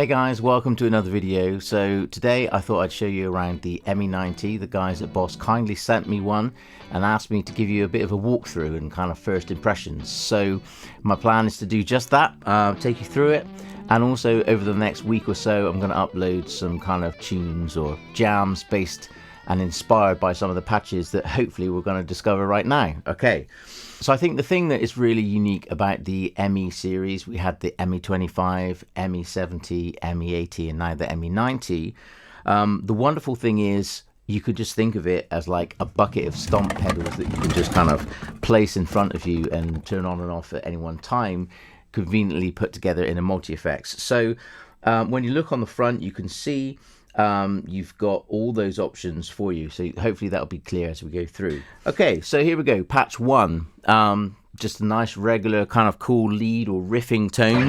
Hey guys, welcome to another video. So today I thought I'd show you around the ME-90. The guys at Boss kindly sent me one and asked me to give you a bit of a walkthrough and kind of first impressions. So my plan is to do just that, take you through it, and also over the next week or so I'm going to upload some kind of tunes or jams based and inspired by some of the patches that hopefully we're going to discover right now. Okay. So I think the thing that is really unique about the ME series, we had the ME-25, ME-70, ME-80 and now the ME-90. The wonderful thing is you could just think of it as like a bucket of stomp pedals that you can just kind of place in front of you and turn on and off at any one time, conveniently put together in a multi-effects. So when you look on the front, you can see you've got all those options for you, so hopefully that'll be clear as we go through. Okay, so here we go. Patch 1, just a nice regular kind of cool lead or riffing tone.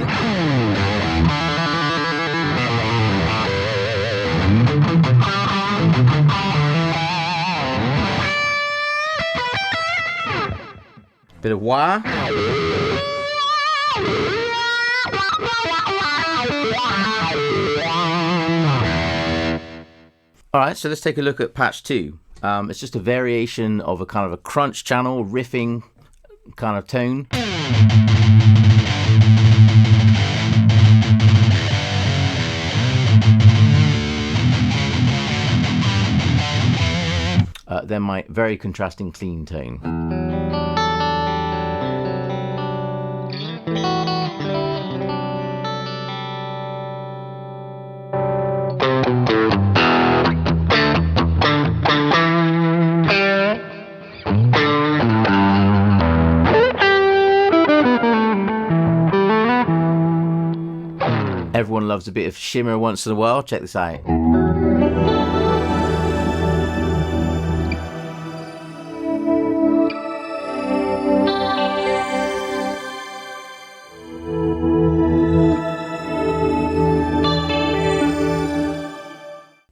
Bit of wah. Alright, so let's take a look at patch 2. It's just a variation of a kind of a crunch channel, riffing kind of tone. Then my very contrasting clean tone. Everyone loves a bit of shimmer once in a while. Check this out.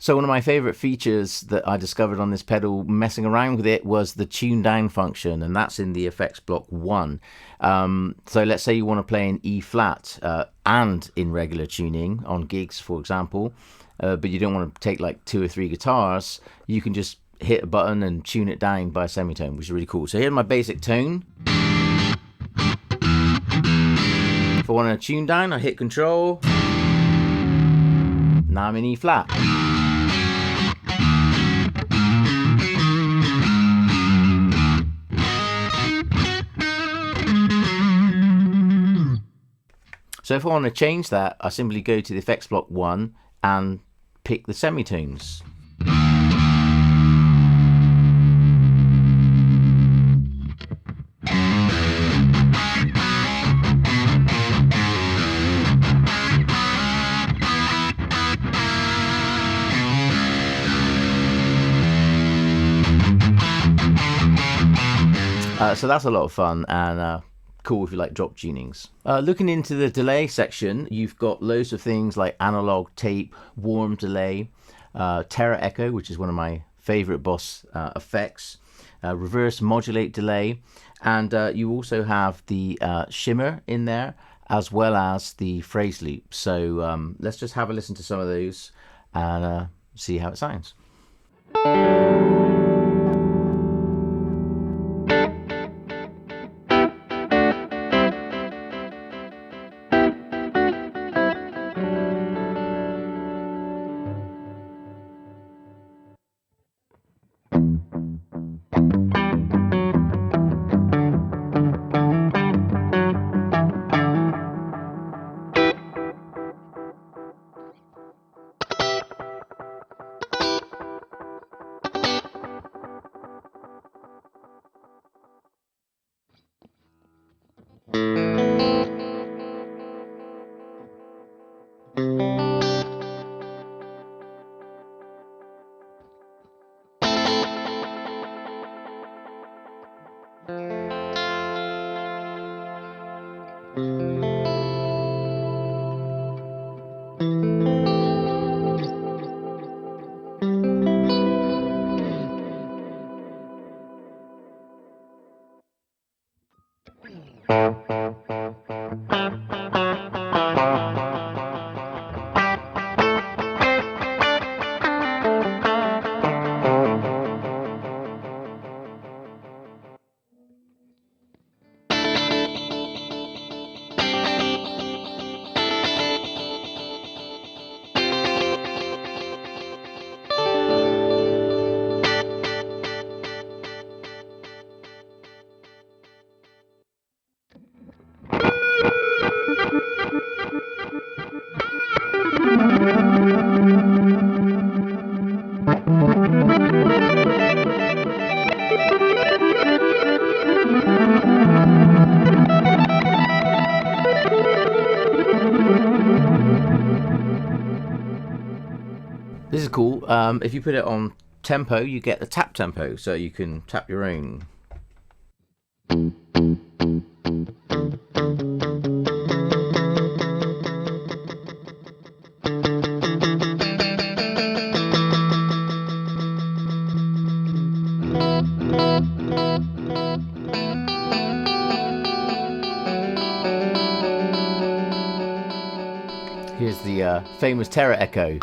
So one of my favorite features that I discovered on this pedal messing around with it was the tune down function, and that's in the effects block 1. So let's say you want to play an E flat and in regular tuning on gigs, for example, but you don't want to take like 2 or 3 guitars. You can just hit a button and tune it down by a semitone, which is really cool. So here's my basic tone. If I want to tune down, I hit Control. Now I'm in E flat. So if I want to change that, I simply go to the effects block 1 and pick the semitones. So that's a lot of fun and cool if you like drop tunings. Looking into the delay section, you've got loads of things like analog tape, warm delay, Terra echo, which is one of my favorite Boss effects, reverse modulate delay, and you also have the shimmer in there as well as the phrase loop. So let's just have a listen to some of those and see how it sounds. are cool. If you put it on tempo, you get the tap tempo, so you can tap your own. Here's the famous Terra Echo.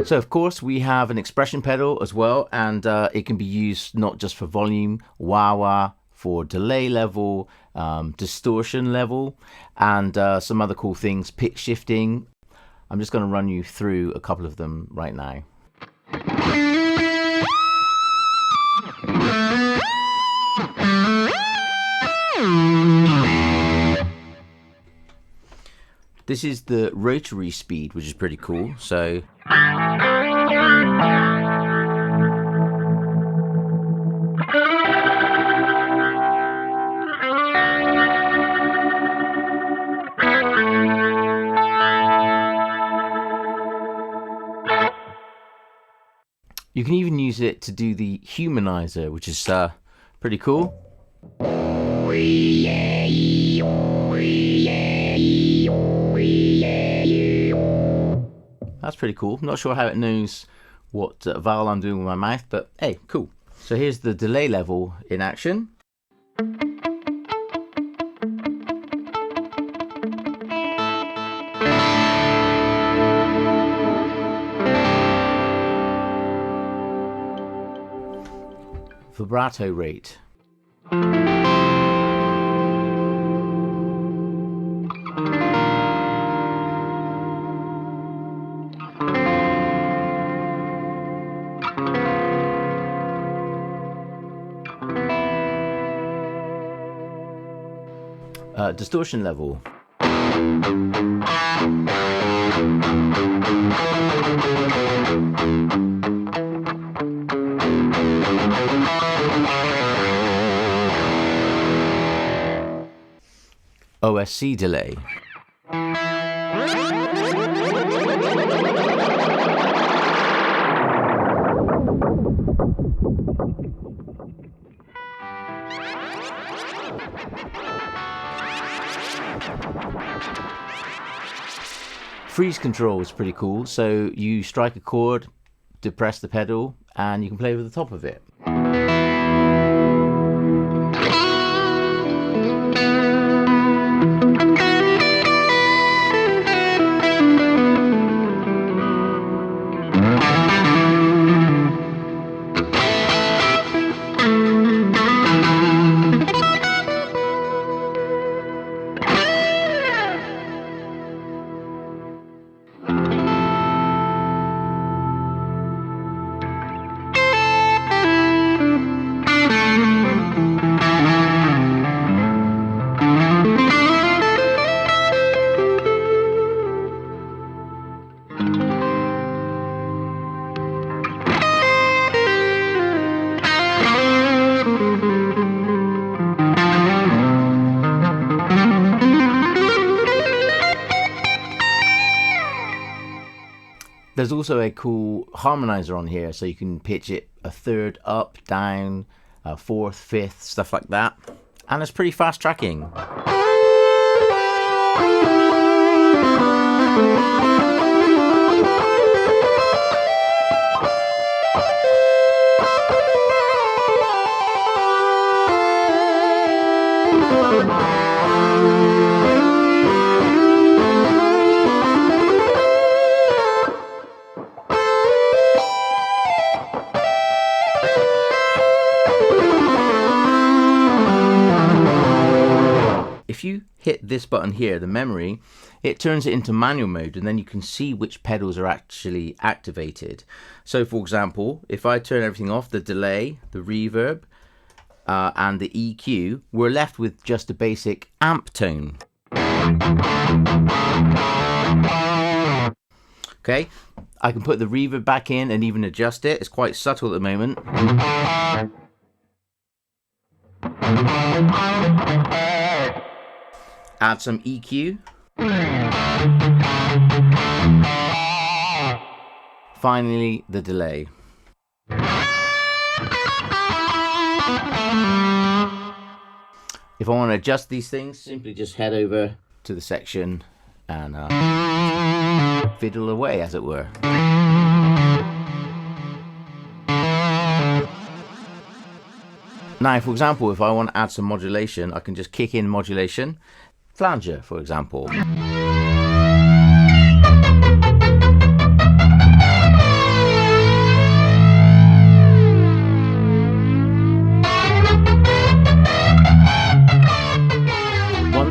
So of course we have an expression pedal as well, and it can be used not just for volume, wah-wah, for delay level, distortion level, and some other cool things, pitch shifting. I'm just going to run you through a couple of them right now. This is the rotary speed, which is pretty cool. So you can even use it to do the Harmoniser, which is pretty cool. That's pretty cool. I'm not sure how it knows what vowel I'm doing with my mouth, but hey, cool. So here's the delay level in action. Vibrato rate. Distortion level. OSC delay. Freeze control is pretty cool. So you strike a chord, depress the pedal, and you can play over the top of it. There's also a cool harmonizer on here, so you can pitch it a third up, down, fourth, fifth, stuff like that. And it's pretty fast tracking. If you hit this button here, the memory, it turns it into manual mode, and then you can see which pedals are actually activated. So for example, if I turn everything off, the delay, the reverb, and the EQ, we're left with just a basic amp tone. Okay, I can put the reverb back in and even adjust it. It's quite subtle at the moment. Add some EQ. Finally, the delay. If I want to adjust these things, simply just head over to the section and fiddle away, as it were. Now, for example, if I want to add some modulation, I can just kick in modulation. Flanger, for example. One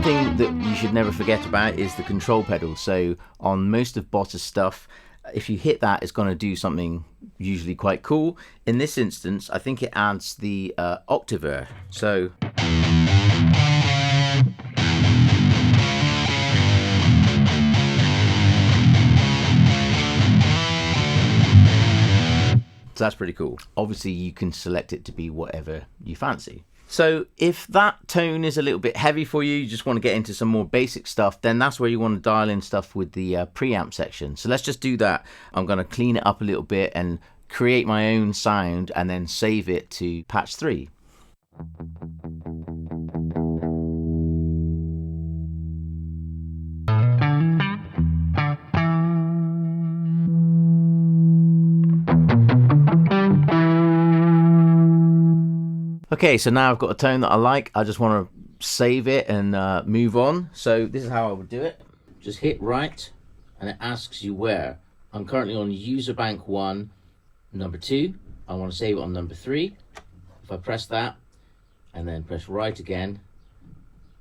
thing that you should never forget about is the control pedal. So on most of Boss's stuff, if you hit that, it's going to do something usually quite cool. In this instance, I think it adds the octaver. So that's pretty cool. Obviously, you can select it to be whatever you fancy. So if that tone is a little bit heavy for you, you just want to get into some more basic stuff, then that's where you want to dial in stuff with the preamp section. So let's just do that. I'm going to clean it up a little bit and create my own sound and then save it to patch 3. Okay, so now I've got a tone that I like. I just want to save it and move on. So this is how I would do it. Just hit right, and it asks you where. I'm currently on user bank 1, number 2. I want to save it on number 3. If I press that, and then press right again,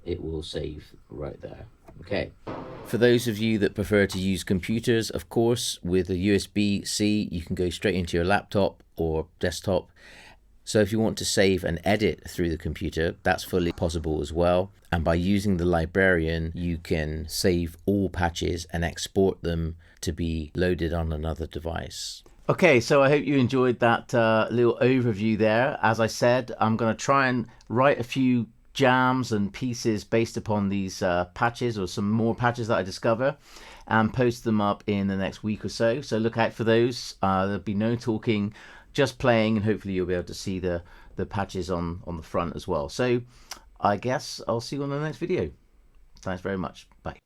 it will save right there. Okay. For those of you that prefer to use computers, of course, with a USB-C, you can go straight into your laptop or desktop. So if you want to save and edit through the computer, that's fully possible as well. And by using the librarian, you can save all patches and export them to be loaded on another device. Okay, so I hope you enjoyed that little overview there. As I said, I'm going to try and write a few jams and pieces based upon these patches, or some more patches that I discover, and post them up in the next week or so. So look out for those. There'll be no talking, just playing, and hopefully you'll be able to see the patches on the front as well. So I guess I'll see you on the next video. Thanks very much. Bye.